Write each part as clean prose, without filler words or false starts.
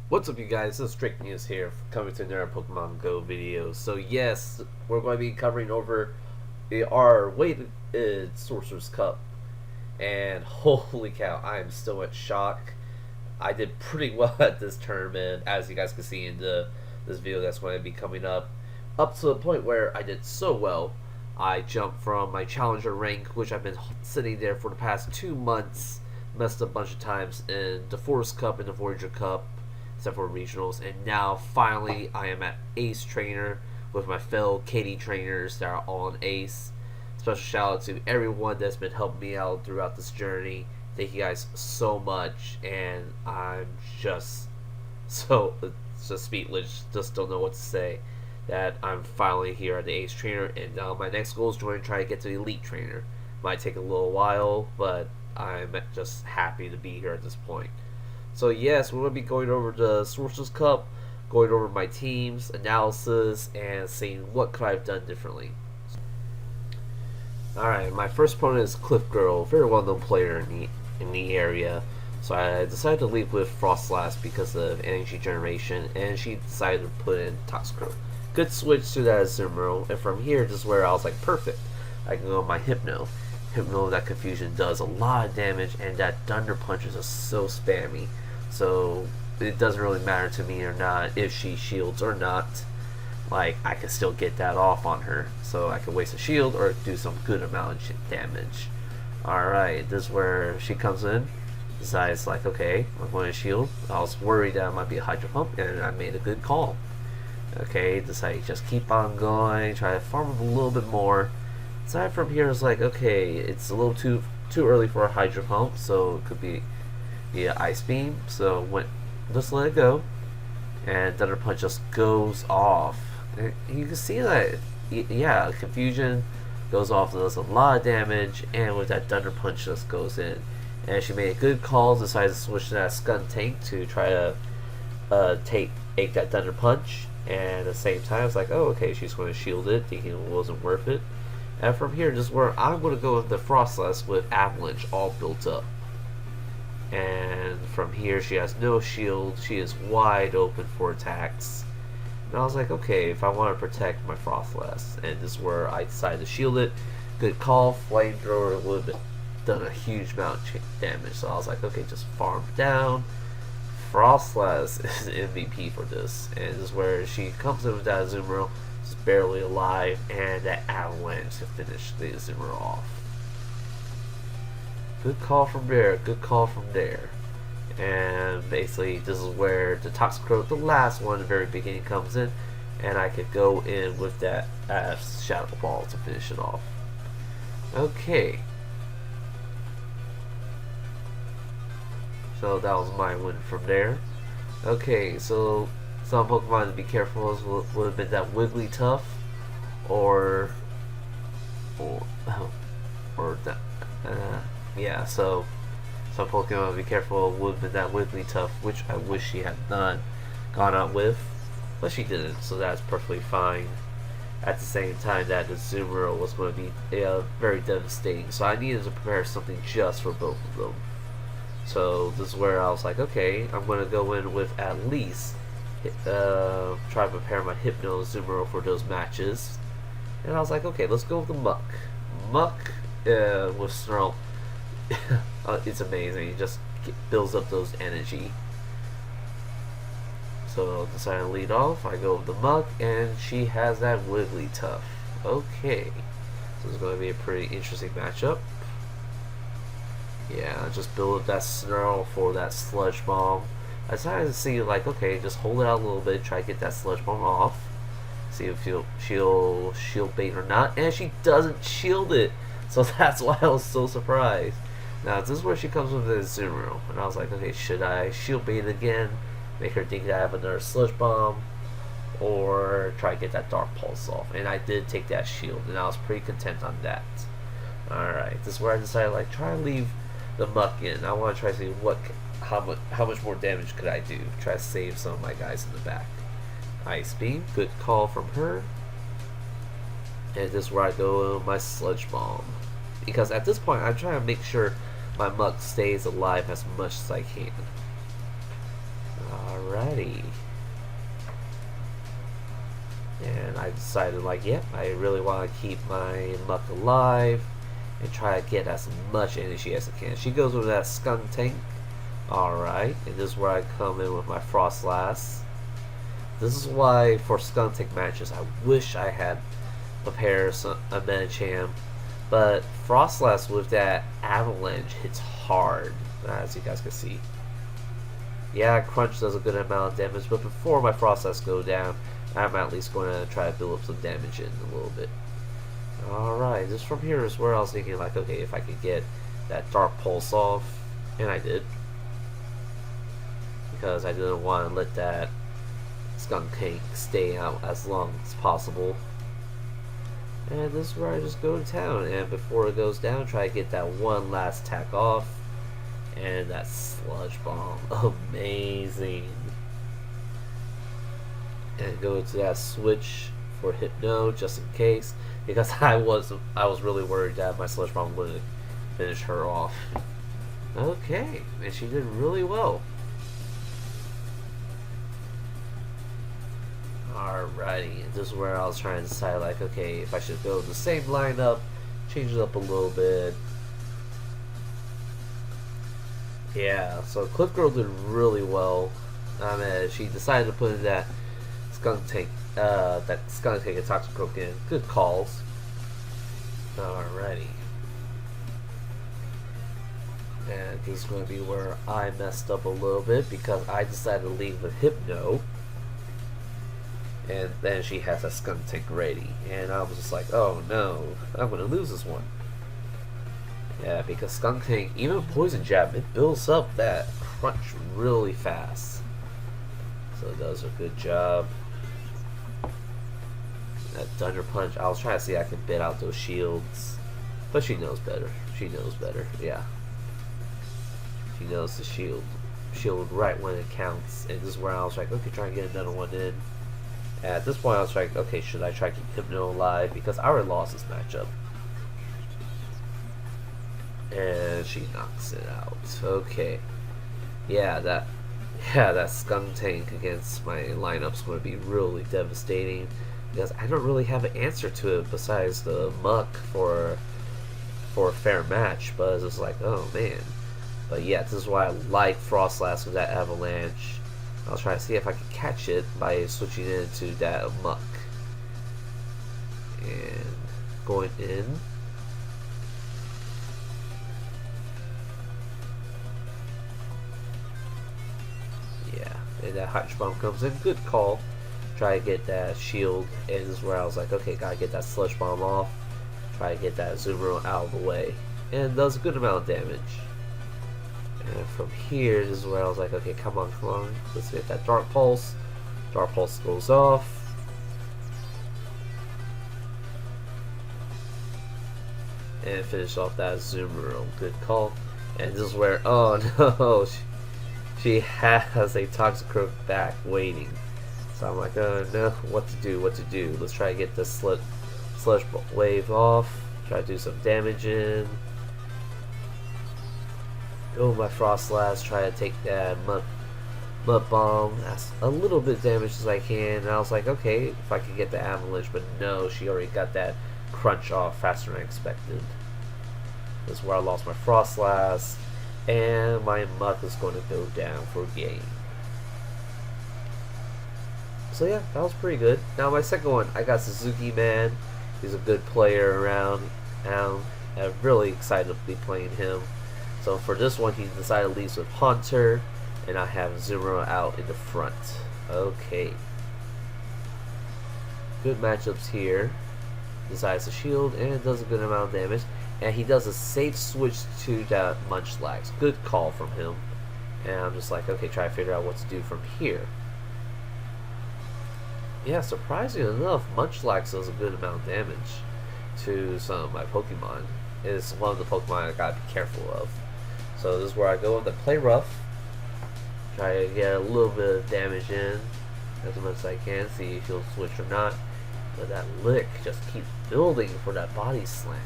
What's up, you guys? This is Strict News here, coming to another Pokemon Go video. So yes, we're going to be covering over our weighted Sorcerous Cup, and holy cow, I am still in shock. I did pretty well at this tournament, as you guys can see in this video that's going to be coming up to the point where I did so well. I jumped from my Challenger rank, which I've been sitting there for the past 2 months, messed up a bunch of times in the Forest Cup and the Voyager Cup, except for regionals, and now finally I am at Ace Trainer with my fellow Katie trainers that are all on Ace. Special shout out to everyone that's been helping me out throughout this journey. Thank you guys so much, and I'm just speechless, just don't know what to say, that I'm finally here at the Ace Trainer, and now my next goal is to try to get to the Elite Trainer. Might take a little while, but I'm just happy to be here at this point. So yes, we're going to be going over the Sorcerous Cup, going over my team's analysis, and seeing what could I have done differently. Alright, my first opponent is Cliffgirl, very well-known player in the area. So I decided to leave with Frostlass because of energy generation, and she decided to put in Toxicroak. Good switch to that Azumarill, and from here, this is where I was like, perfect. I can go with my Hypno. Hypno, that Confusion does a lot of damage, and that Thunder Punch is just so spammy. So it doesn't really matter to me or not if she shields or not. Like, I can still get that off on her, so I can waste a shield or do some good amount of damage. Alright, this is where she comes in, decides like, okay, I'm going to shield. I was worried that it might be a Hydro Pump, and I made a good call. Okay, decide just keep on going, try to farm a little bit more. Aside from here, it's like, okay, it's a little too early for a Hydro Pump, so it could be Ice Beam, so just let it go, and Thunder Punch just goes off. And you can see that, yeah, Confusion goes off, does a lot of damage, and with that Thunder Punch just goes in. And she made a good call, decided to switch to that Skuntank to try to take that Thunder Punch, and at the same time it's like, oh, okay, she's going to shield it, thinking it wasn't worth it. And from here, just where I'm going to go with the Frostlass with Avalanche all built up. And from here, she has no shield. She is wide open for attacks. And I was like, okay, if I want to protect my Frostlass, and this is where I decided to shield it. Good call. Flamethrower would have done a huge amount of damage. So I was like, okay, just farm down. Frostlass is an MVP for this. And this is where she comes in with that Azumarill, just barely alive, and that Avalanche to finish the Azumarill off. Good call from there, good call from there. And basically, this is where the Toxicroak, the last one, the very beginning, comes in, and I could go in with that Shadow Ball to finish it off. Okay. So that was my win from there. Okay, so some Pokemon to be careful would have been that Wigglytuff, or that. Yeah, so some Pokemon to be careful would have been that Wigglytuff, which I wish she had not gone out with, but she didn't, so that's perfectly fine. At the same time, that Azumarill was going to be very devastating, so I needed to prepare something just for both of them. So this is where I was like, okay, I'm going to go in with at least try to prepare my Hypno Azumarill for those matches. And I was like, okay, let's go with the Muck. Muck with Snarl. It's amazing. It just builds up those energy. So I decided to lead off. I go with the Muck, and she has that Wigglytuff. Okay, so it's going to be a pretty interesting matchup. Yeah, just build up that Snarl for that Sludge Bomb. I decided to see, like, okay, just hold it out a little bit, try to get that Sludge Bomb off. See if she'll shield bait or not, and she doesn't shield it. So that's why I was so surprised. Now, this is where she comes with the Azumarill, and I was like, okay, should I shield bait again, make her think that I have another Sludge Bomb, or try to get that Dark Pulse off? And I did take that shield, and I was pretty content on that. Alright, this is where I decided, like, try to leave the Muck in. I want to try to see how much more damage could I do. Try to save some of my guys in the back. Ice Beam, good call from her. And this is where I go my Sludge Bomb. Because at this point, I'm trying to make sure my Muck stays alive as much as I can. Alrighty. And I decided, like, yep, I really want to keep my Muck alive and try to get as much energy as I can. She goes with that Skunk Tank. Alright, and this is where I come in with my Frostlass. This is why for Skunk Tank matches, I wish I had prepared a Medicham. But Frostlass with that Avalanche hits hard, as you guys can see. Yeah, Crunch does a good amount of damage, but before my Frostlass go down, I'm at least going to try to build up some damage in a little bit. Alright, just from here is where I was thinking, like, okay, if I could get that Dark Pulse off, and I did. Because I didn't want to let that Skunk Tank stay out as long as possible. And this is where I just go to town, and before it goes down, try to get that one last attack off. And that Sludge Bomb, amazing. And go to that switch for Hypno, just in case, because I was really worried that my Sludge Bomb wouldn't finish her off. Okay, and she did really well. Alrighty, this is where I was trying to decide, like, okay, if I should go the same lineup, change it up a little bit. Yeah, so Cliffgirl did really well. She decided to put in that Skunk Tank and Toxicroak in. Good calls. Alrighty. And this is going to be where I messed up a little bit because I decided to leave with Hypno. And then she has a Skunk Tank ready. And I was just like, oh no, I'm going to lose this one. Yeah, because Skunk Tank, even Poison Jab, it builds up that Crunch really fast. So it does a good job. That Thunder Punch, I was trying to see if I can bid out those shields. But she knows better. She knows better, yeah. She knows to shield right when it counts. And this is where I was like, okay, try and get another one in. At this point, I was like, okay, should I try to keep Hypno alive? Because I already lost this matchup. And she knocks it out. Okay. Yeah, that Skunk Tank against my lineup's going to be really devastating. Because I don't really have an answer to it besides the Muck for a fair match. But it's just like, oh man. But yeah, this is why I like Frostlass with that Avalanche. I'll try to see if I can catch it by switching into that Muck. And going in. Yeah, and that Hydro Bomb comes in. Good call. Try to get that shield. And this is where I was like, okay, gotta get that Sludge Bomb off. Try to get that Zoomer out of the way. And does a good amount of damage. And from here, this is where I was like, okay, come on. Let's get that Dark Pulse. Dark Pulse goes off. And finish off that Zoomer. Good call. And this is where, oh no, she has a Toxicroak back waiting. So I'm like, oh no, what to do? Let's try to get this Sludge Wave off. Try to do some damage in. Go with my Frostlass, try to take that Mud Bomb, as a little bit damage as I can. And I was like, okay, if I can get the Avalanche, but no, she already got that Crunch off faster than I expected. This is where I lost my Frostlass, and my Muck is going to go down for game. So yeah, that was pretty good. Now my second one, I got Suzuki Man. He's a good player around, and I'm really excited to be playing him. So for this one, he decided to leave with Haunter, and I have Zoomer out in the front. Okay. Good matchups here. Decides to shield, and does a good amount of damage. And he does a safe switch to that Munchlax. Good call from him. And I'm just like, okay, try to figure out what to do from here. Yeah, surprisingly enough, Munchlax does a good amount of damage to some of my Pokemon. It's one of the Pokemon I gotta be careful of. So this is where I go into Play Rough. Try to get a little bit of damage in as much as I can. See if he'll switch or not. But that lick just keeps building for that body slam.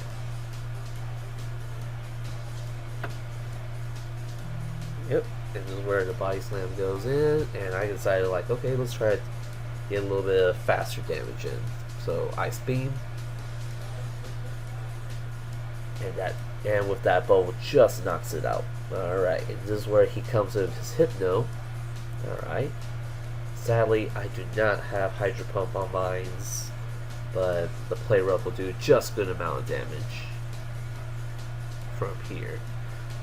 Yep, and this is where the body slam goes in, and I decided like, okay, let's try to get a little bit of faster damage in. So Ice Beam, and with that bubble just knocks it out. Alright, and this is where he comes with his Hypno. Alright. Sadly, I do not have Hydro Pump on mines, but the Play Rough will do just good amount of damage from here.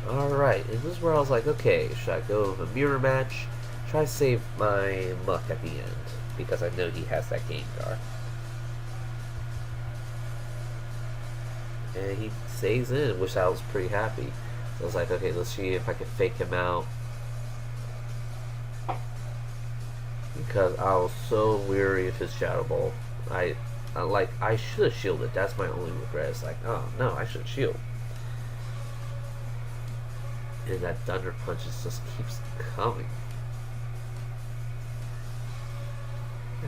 Alright, and this is where I was like, okay, should I go with a mirror match? Try to save my Muck at the end, because I know he has that Gengar. And he stays in, which I was pretty happy. So I was like, okay, let's see if I can fake him out. Because I was so weary of his Shadow Ball. I should have shielded. That's my only regret. It's like, oh no, I should shield. And that Thunder Punch just keeps coming.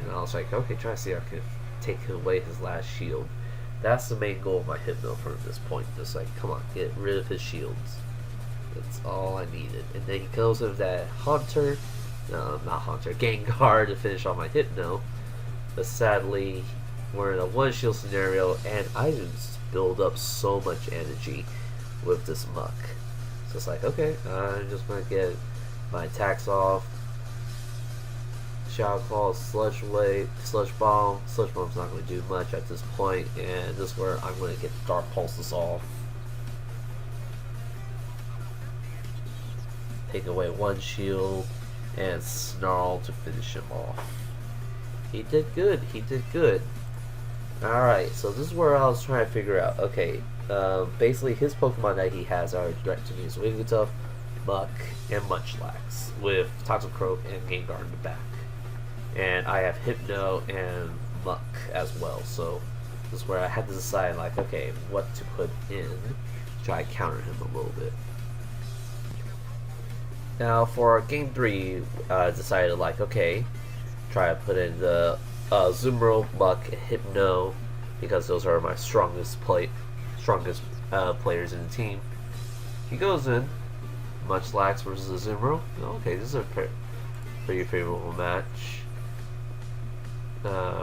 And I was like, okay, try to see if I can take away his last shield. That's the main goal of my Hypno from this point. Just like, come on, get rid of his shields. That's all I needed. And then he goes with that Haunter. No, not Haunter. Gengar to finish off my Hypno. But sadly, we're in a one shield scenario, and I just build up so much energy with this Muck. So it's like, okay, I'm just going to get my attacks off. Shadow Claw, Sludge Wave, Sludge Bomb. Sludge Bomb's not going to do much at this point, and this is where I'm going to get the Dark Pulses off. Take away one shield, and Snarl to finish him off. He did good, he did good. Alright, so this is where I was trying to figure out, okay, basically his Pokemon that he has are directed to use Wigglytuff, Muck, and Munchlax, with Toxicroak and Gengar in the back. And I have Hypno and Muck as well, so this is where I had to decide, like, okay, what to put in to try to counter him a little bit. Now for game 3, I decided, like, okay, try to put in the Zumro, Muck, and Hypno, because those are my strongest players in the team. He goes in, Munchlax versus Zumro. Okay, this is a pretty favorable match.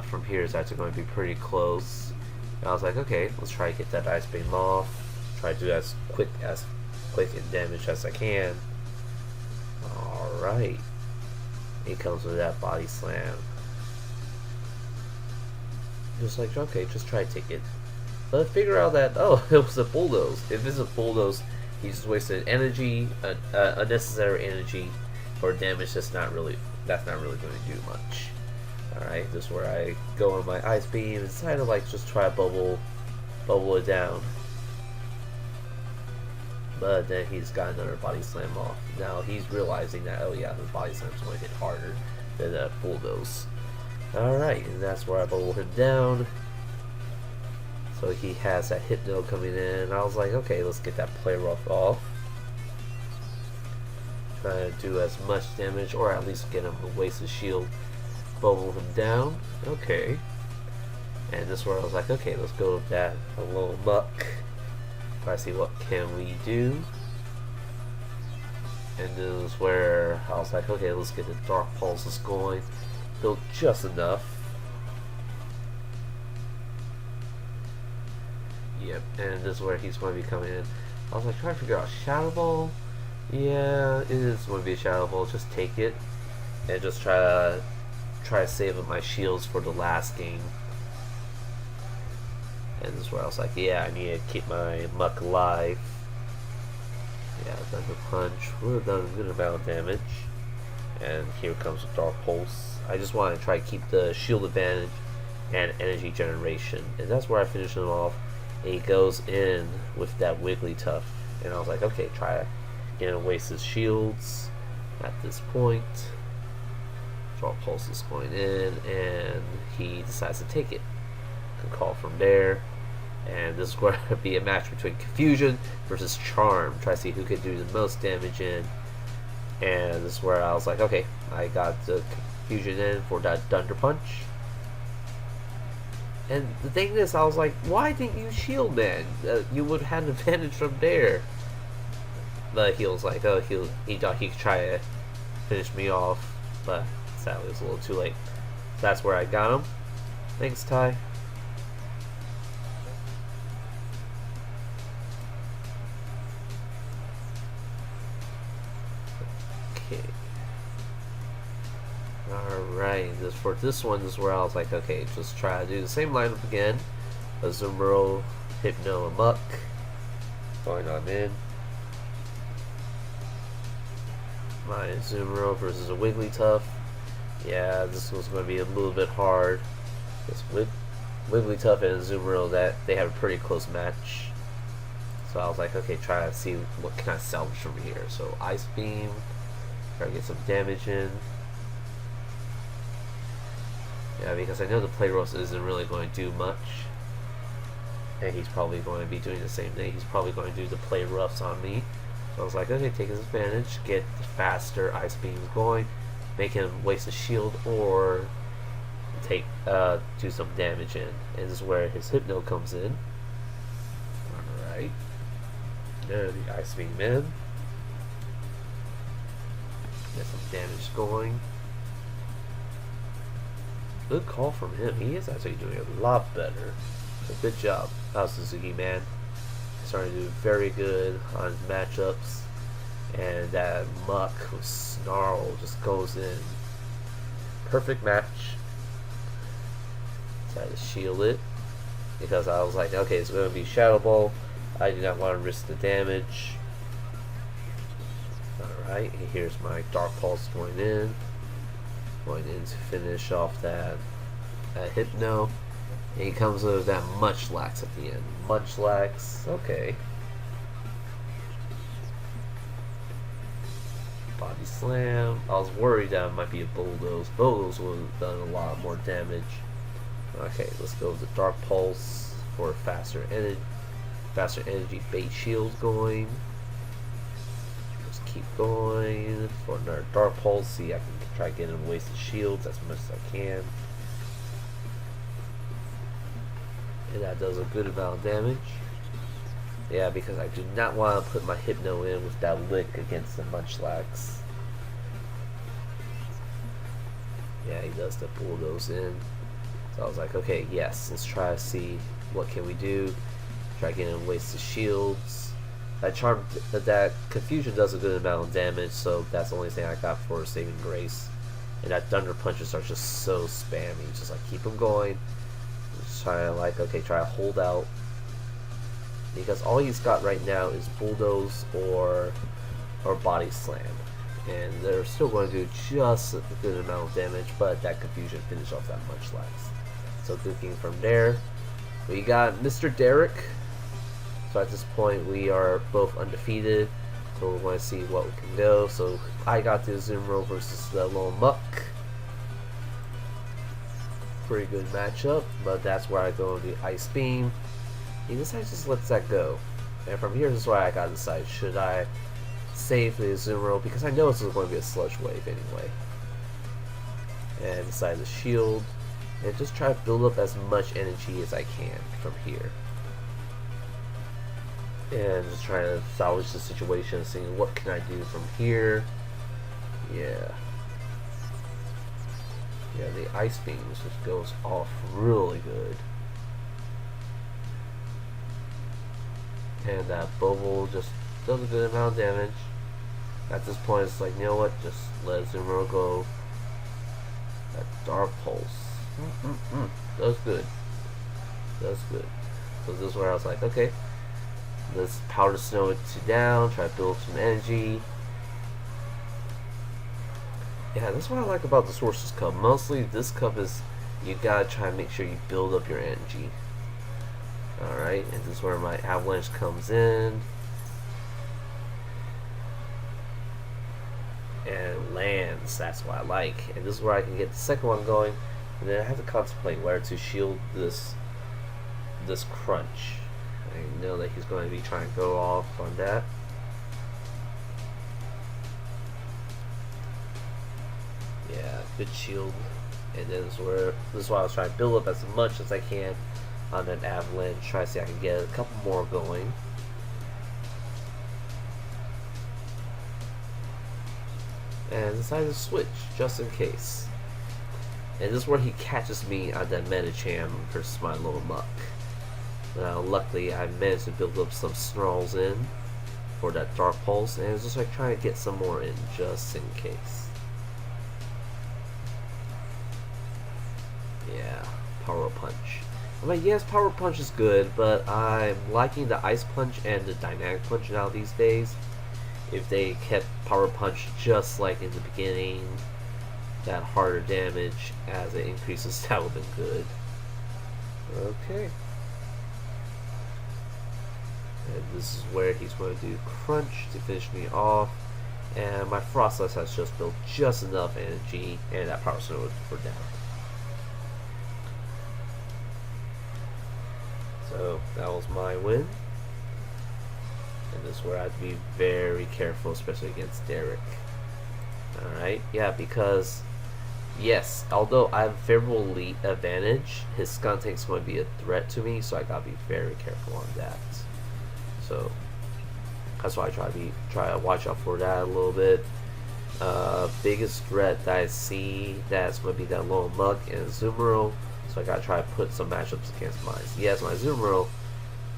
From here is actually going to be pretty close. And I was like, okay, let's try to get that Ice Beam off. Try to do as quick and damage as I can. Alright. He comes with that Body Slam. Just like, okay, just try to take it. But figure out that, oh, it was a Bulldoze. If it's a Bulldoze, he's just wasted energy, unnecessary energy for damage that's not really going to do much. Alright, this is where I go on my Ice Beam and decide to like just try to bubble it down. But then he's got another Body Slam off. Now he's realizing that, oh yeah, his Body Slam's going to hit harder than a Bulldoze. Alright, and that's where I bubble him down. So he has that Hypno coming in, and I was like, okay, let's get that Play Rough off. Try to do as much damage, or at least get him to waste his shield. Bubble him down. Okay. And this is where I was like, okay, let's go with that. A little Muck. Try to see what can we do. And this is where I was like, okay, let's get the Dark Pulses going. Built just enough. Yep, and this is where he's going to be coming in. I was like, trying to figure out Shadow Ball. Yeah, it is going to be a Shadow Ball. Just take it and just try to save up my shields for the last game. And this is where I was like, yeah, I need to keep my Muck alive. Yeah, Thunder Punch would have done a good amount of damage. And here comes the Dark Pulse. I just want to try to keep the shield advantage and energy generation. And that's where I finish him off. And he goes in with that Wigglytuff. And I was like, okay, try to get him waste his shields at this point. Dark Pulse is going in, and he decides to take it. Can call from there. And this is going to be a match between Confusion versus Charm. Try to see who can do the most damage in. And this is where I was like, okay, I got the Confusion in for that Thunder Punch. And the thing is, I was like, why didn't you shield man? You would have had an advantage from there. But he was like, oh, he thought he could try to finish me off, but sadly it was a little too late. That's where I got him. Thanks, Ty. Okay. Alright, for this one is where I was like, okay, just try to do the same lineup again. Azumarill, Hypno, Amok. Going on in. My Azumarill versus a Wigglytuff. Yeah, this was going to be a little bit hard. This Wigglytuff and Azumarill, that they have a pretty close match. So I was like, okay, try to see what can I salvage from here. So Ice Beam, try to get some damage in. Yeah, because I know the Play Rough isn't really going to do much. And he's probably going to be doing the same thing. He's probably going to do the Play Roughs on me. So I was like, okay, take his advantage, get the faster Ice Beams going, make him waste a shield, or take do some damage in. And this is where his Hypno comes in. Alright. There, the Ice Beam in. Get some damage going. Good call from him. He is actually doing a lot better. So good job, Suzuki man. Starting to do very good on matchups. And that Muck with Snarl just goes in. Perfect match. Try to shield it. Because I was like, okay, it's going to be Shadow Ball. I do not want to risk the damage. Alright, here's my Dark Pulse going in. Going in to finish off that Hypno. And he comes with that Munchlax at the end. Munchlax, okay. Body Slam. I was worried that it might be a Bulldoze. Bulldoze would have done a lot more damage. Okay, let's go with the Dark Pulse for faster energy bait shield going. Just keep going for another Dark Pulse. See, I can try getting him wasted shields as much as I can. And that does a good amount of damage. Yeah, because I do not want to put my Hypno in with that lick against the Munchlax. Yeah, he does the Bulldoze in. So I was like, okay, yes, let's try to see what can we do. Try getting wasted shields. That Confusion does a good amount of damage, so that's the only thing I got for saving grace. And that Thunder Punches are just so spammy. Just like keep them going. Just try to like, okay, try to hold out. Because all he's got right now is Bulldoze or Body Slam. And they're still going to do just a good amount of damage, but that Confusion finished off that Munchlax. So looking from there, we got Mr. Derek. So at this point we are both undefeated. So we're going to see what we can go. So I got the Azumarill versus the Lone Muck. Pretty good matchup, but that's where I go with the Ice Beam. He decides just lets that go. And from here, this is why I gotta decide, should I save the Azumarill, because I know this is going to be a Sludge Wave anyway. And decide to shield, and just try to build up as much energy as I can from here. And just trying to salvage the situation, seeing what can I do from here. Yeah. Yeah, the Ice Beam just goes off really good. And that Bubble just does a good amount of damage. At this point, it's like, you know what? Just let Azumarill go. That Dark Pulse. Does good. Does good. So this is where I was like, okay. Let's Powder Snow it down. Try to build some energy. Yeah, that's what I like about the Sorcerous Cup. Mostly, this cup is, you gotta try to make sure you build up your energy. Alright, and this is where my Avalanche comes in. And lands, that's what I like. And this is where I can get the second one going. And then I have to contemplate where to shield this Crunch. I know that he's going to be trying to go off on that. Yeah, good shield. And then this is why I was trying to build up as much as I can on that avalanche. Try to see if I can get a couple more going. And decided to switch just in case. And this is where he catches me on that Medicham versus my little muck. Now, luckily, I managed to build up some snarls in for that Dark Pulse, and it's just like trying to get some more in just in case. Yeah, Power Punch. I mean, yes, Power Punch is good, but I'm liking the Ice Punch and the Dynamic Punch now these days. If they kept Power Punch just like in the beginning, that harder damage as it increases, that would have been good. Okay. And this is where he's going to do Crunch to finish me off. And my Frostless has just built just enough energy, and that Power Stone for down. So that was my win. And this is where I have to be very careful, especially against Derek. Alright, yeah, because yes, although I have a favorable lead advantage, his Skuntank is going to be a threat to me, so I gotta be very careful on that. So that's why I try to watch out for that a little bit. Biggest threat that I see that's going to be that little Mug and Azumarill, so I gotta try to put some matchups against mine. Yes, my Azumarill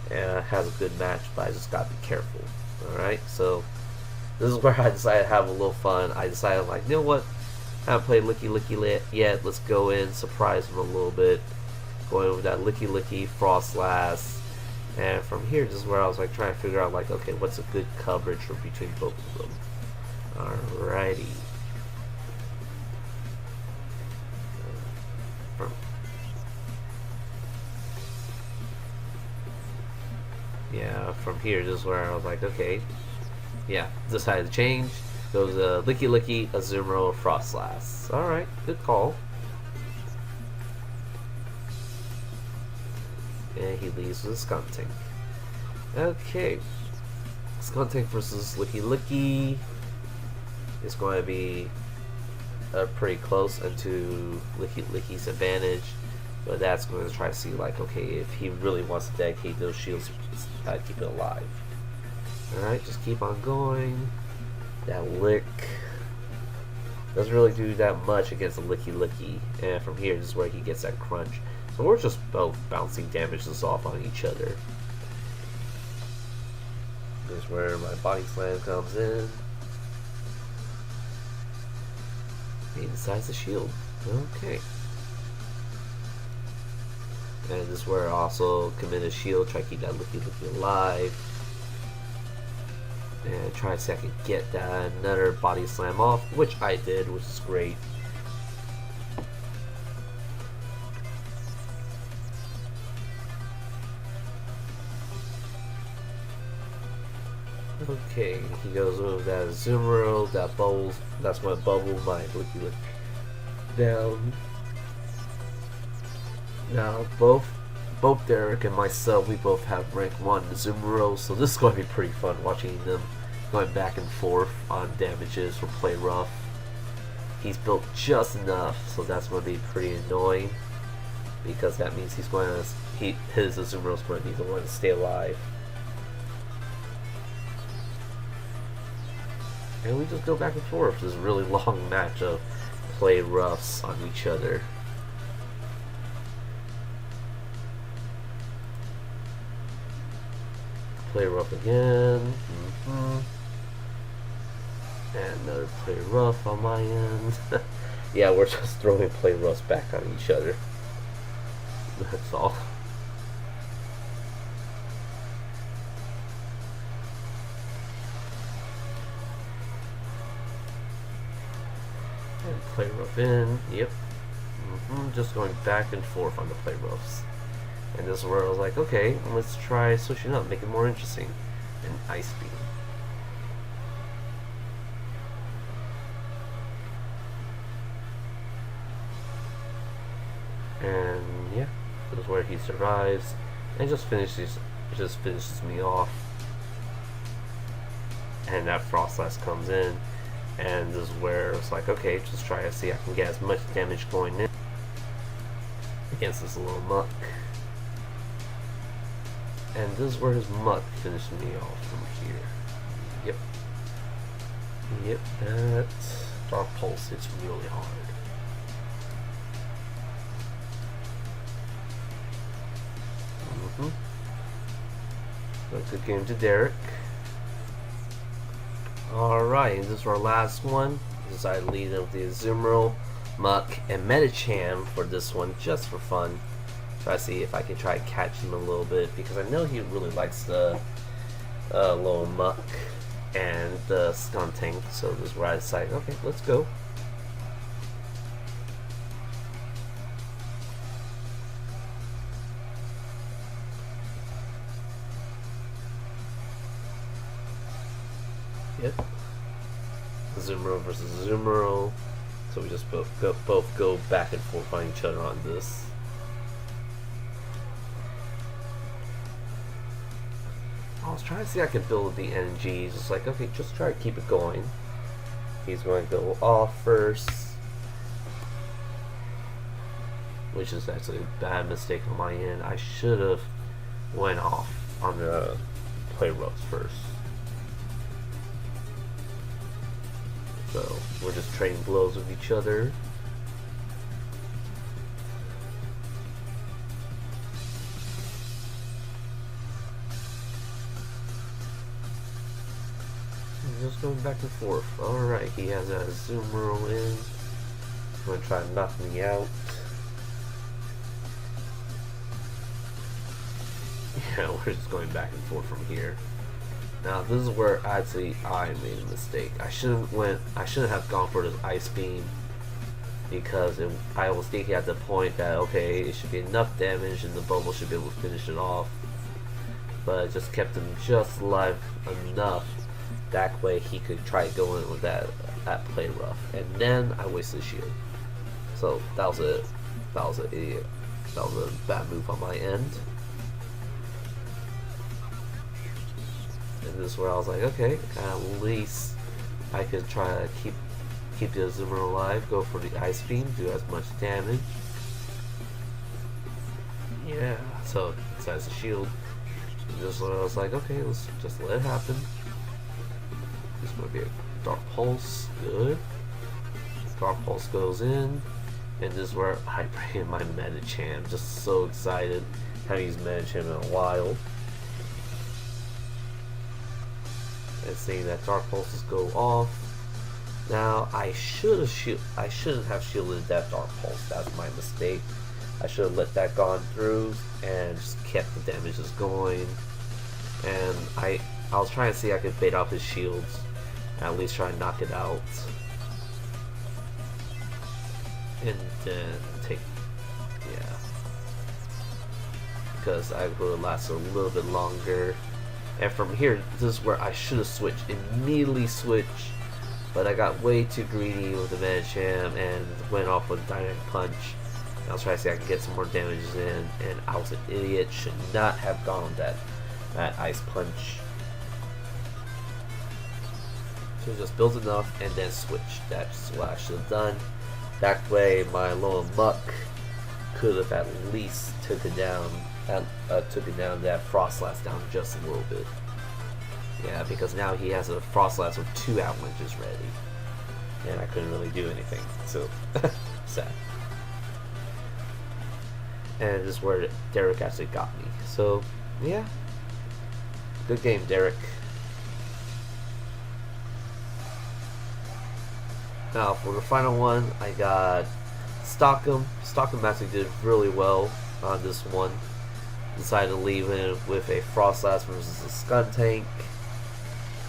has a good match, but I just gotta be careful. Alright, so this is where I decided to have a little fun. I decided, like, you know what? I haven't played Licky Licky yet. Let's go in, surprise him a little bit. Going with that Licky Licky, Frostlass. And from here, this is where I was like trying to figure out, like, okay, what's a good coverage for between both of them. Alrighty. From here, this is where I was like, okay, yeah, decided to change. Goes Licky Licky, Azumarill, Frostlass. Alright, good call. And he leaves with Skuntank. Okay. Skuntank versus Licky Licky is going to be pretty close into Licky Licky's advantage. But that's going to try to see, like, okay, if he really wants to dedicate those shields, keep it alive. Alright, just keep on going. That Lick doesn't really do that much against a Licky Licky. And from here, this is where he gets that Crunch. So we're just both bouncing damages off on each other. This is where my Body Slam comes in. He decides to shield. Okay. And this is where I also commit a shield, try to keep that Licky Licky alive. And try to see if I can get that another Body Slam off, which I did, which is great. Okay, he goes with that Azumarill, that bubbles, that's going to bubble my Licky Licky down. Now, both Derek and myself, we both have rank 1 Azumarill, so this is going to be pretty fun watching them going back and forth on damages from Play Rough. He's built just enough, so that's going to be pretty annoying, because that means he's going to, his Azumarill is going to be the one to stay alive. And we just go back and forth, this really long match of Play Roughs on each other. Play Rough again. And another Play Rough on my end. Yeah, we're just throwing Play Roughs back on each other. That's all. And Play Rough in. Yep. Just going back and forth on the Play Roughs. And this is where I was like, okay, let's try switching up, make it more interesting. And Ice Beam. And yeah, this is where he survives and just finishes me off. And that Frostlass comes in, and this is where it's like, okay, just try to see if I can get as much damage going in. against this little muck. And this is where his muck finished me off from here. Yep. Yep, that Dark Pulse hits really hard. Good game to Derek. Alright, this is our last one. Decided to lead up the Azumarill, Muck, and Medicham for this one, just for fun. Try to see if I can try to catch him a little bit, because I know he really likes the little Muck and the Skuntank. So this is where I decided, okay, let's go. Yep. Azumarill versus Azumarill. So we just both go back and forth on each other on this. I was trying to see if I could build the energies. It's like, okay, just try to keep it going. He's going to go off first, which is actually a bad mistake on my end. I should have went off on the play roughs first. So we're just trading blows with each other. Just going back and forth. Alright, he has a Azumarill in. He's going to try to knock me out. Yeah, we're just going back and forth from here. Now this is where actually I made a mistake. I shouldn't have gone for this Ice Beam, because I was thinking at the point that, okay, it should be enough damage and the bubble should be able to finish it off. But I just kept him just alive enough. That way he could try to go in with that play rough, and then I wasted shield. So that was an idiot. That was a bad move on my end. And this is where I was like, okay, at least I could try to keep the Azumarill alive. Go for the Ice Beam, do as much damage. Yeah. So besides the shield, and this is where I was like, okay, let's just let it happen. This is going to be a Dark Pulse. Good. Dark Pulse goes in. And this is where I bring in my Medicham. Just so excited. Haven't used Medicham in a while. And seeing that Dark Pulses go off. Now I shouldn't have shielded that Dark Pulse. That's my mistake. I should have let that gone through and just kept the damages going. And I was trying to see if I could bait off his shields. At least try and knock it out. And then take, yeah. Because I would have lasted a little bit longer. And from here, this is where I should have switched. Immediately switched. But I got way too greedy with the Medicham and went off with Dynamic Punch. And I was trying to see if I could get some more damages in. And I was an idiot. Should not have gone with that Ice Punch. Should have just built enough and then switched. That's what I should have done. That way my little Muck could have at least took it down, that Frostlass down just a little bit. Yeah, because now he has a Frostlass with 2 avalanches ready. And I couldn't really do anything. So, sad. And this is where Derek actually got me. So, yeah. Good game, Derek. Now for the final one, I got Stockham. Stockham actually did really well on this one. Decided to leave in with a Frostlass versus a Skuntank.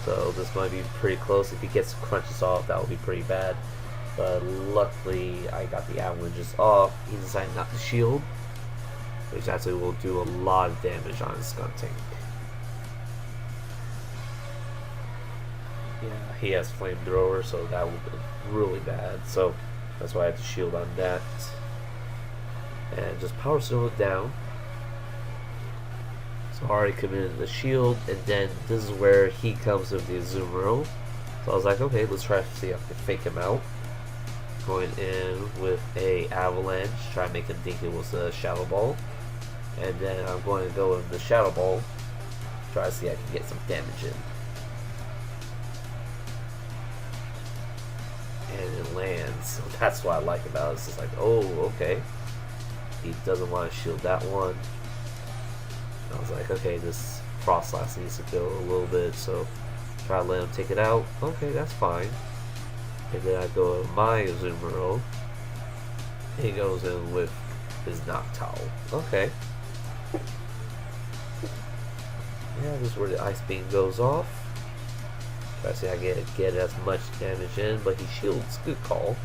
So this might be pretty close. If he gets crunches off, that would be pretty bad. But luckily, I got the avalanches off. He decided not to shield, which actually will do a lot of damage on his Skuntank. Yeah, he has Flamethrower, so that would be really bad. So that's why I had to shield on that. And just Power Stone it down. So I already committed the shield, and then this is where he comes with the Azumarill. So I was like, okay, let's try to see if I can fake him out. Going in with a avalanche, try to make him think it was a shadow ball. And then I'm going to go with the shadow ball, try to see if I can get some damage in. And it lands. So that's what I like about it. It's just like, oh, okay. He doesn't want to shield that one. I was like, okay, this Frost Last needs to go a little bit, so try to let him take it out. Okay, that's fine. And then I go with my Azumarill. He goes in with his Noctowl. Okay. Yeah, this is where the Ice Beam goes off. Try to see if I can get as much damage in, but he shields. Good call.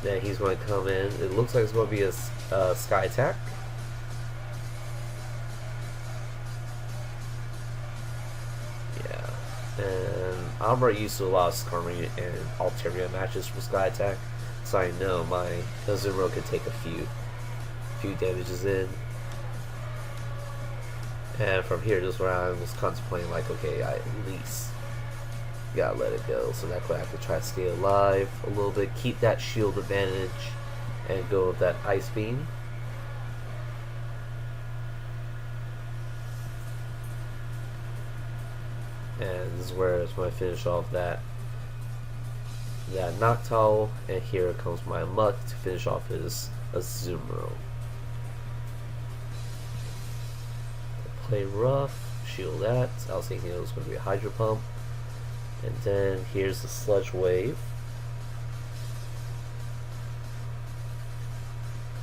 Then he's going to come in. It looks like it's going to be a Sky Attack. Yeah. And I'm already used to a lot of Skarmory and Altaria matches with Sky Attack, so I know my Azumarill can take a few damages in. And from here, just where I was contemplating, like, okay, I at least gotta let it go. So that way I could try to stay alive a little bit, keep that shield advantage, and go with that Ice Beam. And this is where it's going to finish off that Noctowl, and here comes my Muck to finish off his Azumarill. Play rough, shield that. I was thinking it was going to be a Hydro Pump. And then here's the Sludge Wave.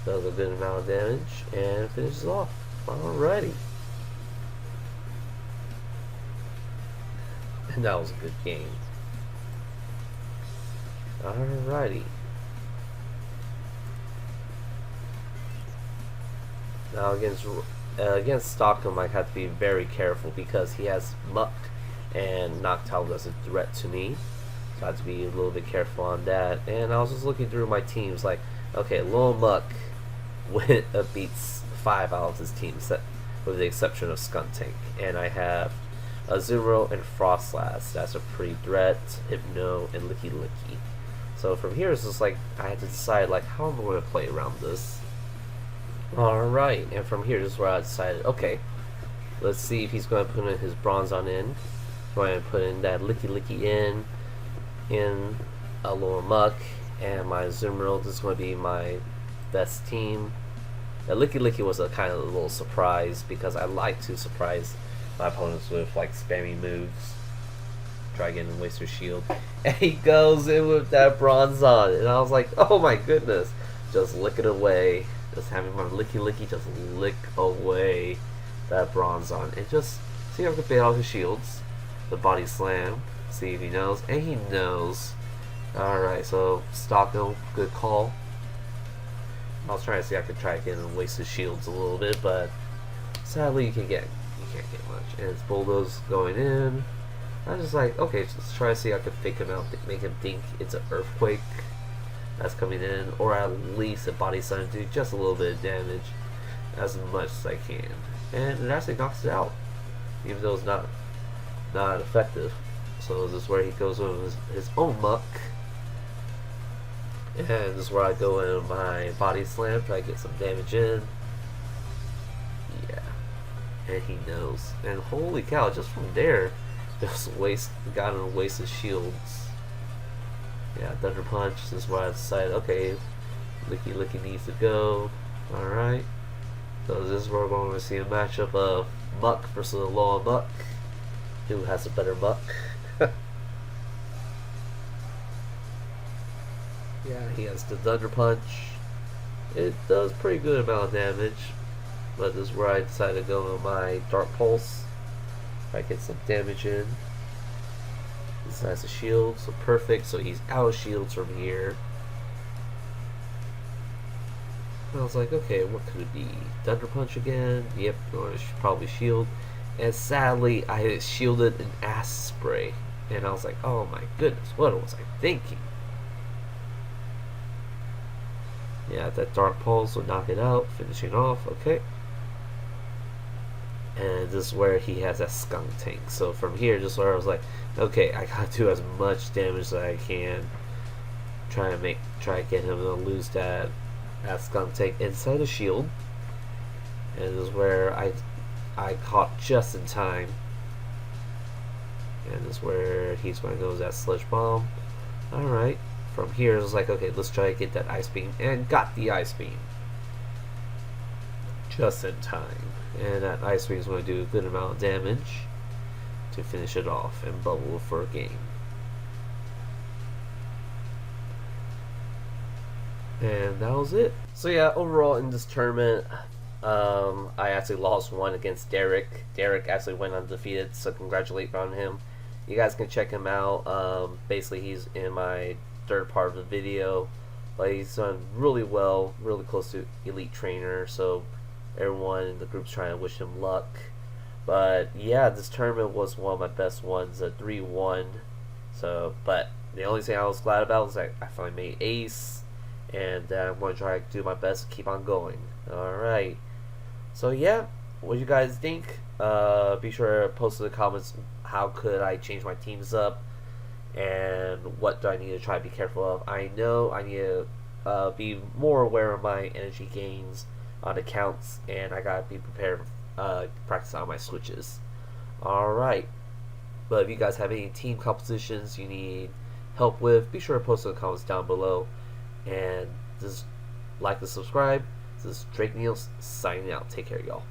Does a good amount of damage and finishes off. Alrighty. And that was a good game. Alrighty. Now against Stockholm, I have to be very careful because he has Muck and Noctowl is a threat to me, so I have to be a little bit careful on that. And I was just looking through my teams, like, okay, Lil Muck beats 5 out of his teams, with the exception of Skuntank, and I have Azumarill and Frostlass. That's a pretty threat. Hypno and Licky Licky. So from here, it's just like I had to decide, like, how am I going to play around this. Alright, and from here, this is where I decided, okay, let's see if he's going to put in his Bronzong in. Going to put in that Licky Licky in a Lil Muck, and my Azumarill. This is going to be my best team. Now, Licky Licky was a kind of a little surprise because I like to surprise my opponents with like spammy moves. Try again and waste your shield. And he goes in with that Bronzong, and I was like, oh my goodness. Just lick it away. Just having my Licky Licky just lick away that Bronzong. And just see if I can bait out his shields. The Body Slam. See if he knows. And he knows. Alright, so Stockholm, good call. I was trying to see if I could try again and waste his shields a little bit, but sadly you can't get much. And it's Bulldoze going in. I'm just like, okay, just try to see if I can fake him out, make him think it's an Earthquake that's coming in, or at least a Body Slam do just a little bit of damage, as much as I can. And it actually knocks it out, even though it's not effective. So this is where he goes with his own Muck. And this is where I go in my Body Slam, try to get some damage in. Yeah. And he knows. And holy cow, just from there, just got him to waste his shields. Yeah, Thunder Punch. This is where I decided, okay, Licky Licky needs to go. Alright. So this is where we're going to see a matchup of Muck versus a Lil Muck. Who has a better Muck? Yeah, he has the Thunder Punch. It does pretty good amount of damage. But this is where I decided to go with my Dark Pulse. I get some damage in. This has a shield, so perfect. So he's out of shields from here. I was like, okay, what could it be? Thunder Punch again? Yep, or probably shield. And sadly, I had shielded an Acid Spray. And I was like, oh my goodness, what was I thinking? Yeah, that Dark Pulse will knock it out, finishing off, okay. And this is where he has that Skuntank. So from here, just where I was like, okay, I gotta do as much damage as I can. try to get him to lose that Skunk Tank inside the shield. And this is where I caught just in time. And this is where he's going to go with that Sludge Bomb. Alright. From here, it's like, okay, let's try to get that Ice Beam. And got the Ice Beam. Just in time. And that Ice Beam is going to do a good amount of damage to finish it off and bubble for a game. And that was it. So yeah, overall in this tournament, I actually lost one against Derek. Derek actually went undefeated, so congratulate on him. You guys can check him out. Basically, he's in my third part of the video, but he's done really well, really close to elite trainer. So everyone in the group's trying to wish him luck. But yeah, this tournament was one of my best ones, a 3-1. So, but the only thing I was glad about was that I finally made ace, and I'm going to try to do my best to keep on going. Alright. So yeah, what do you guys think? Be sure to post in the comments how could I change my teams up, and what do I need to try to be careful of. I know I need to be more aware of my energy gains on accounts, and I gotta be prepared practice on my switches. Alright. But if you guys have any team compositions you need help with, be sure to post in the comments down below. And just like and subscribe. This is Drake Neals signing out. Take care, y'all.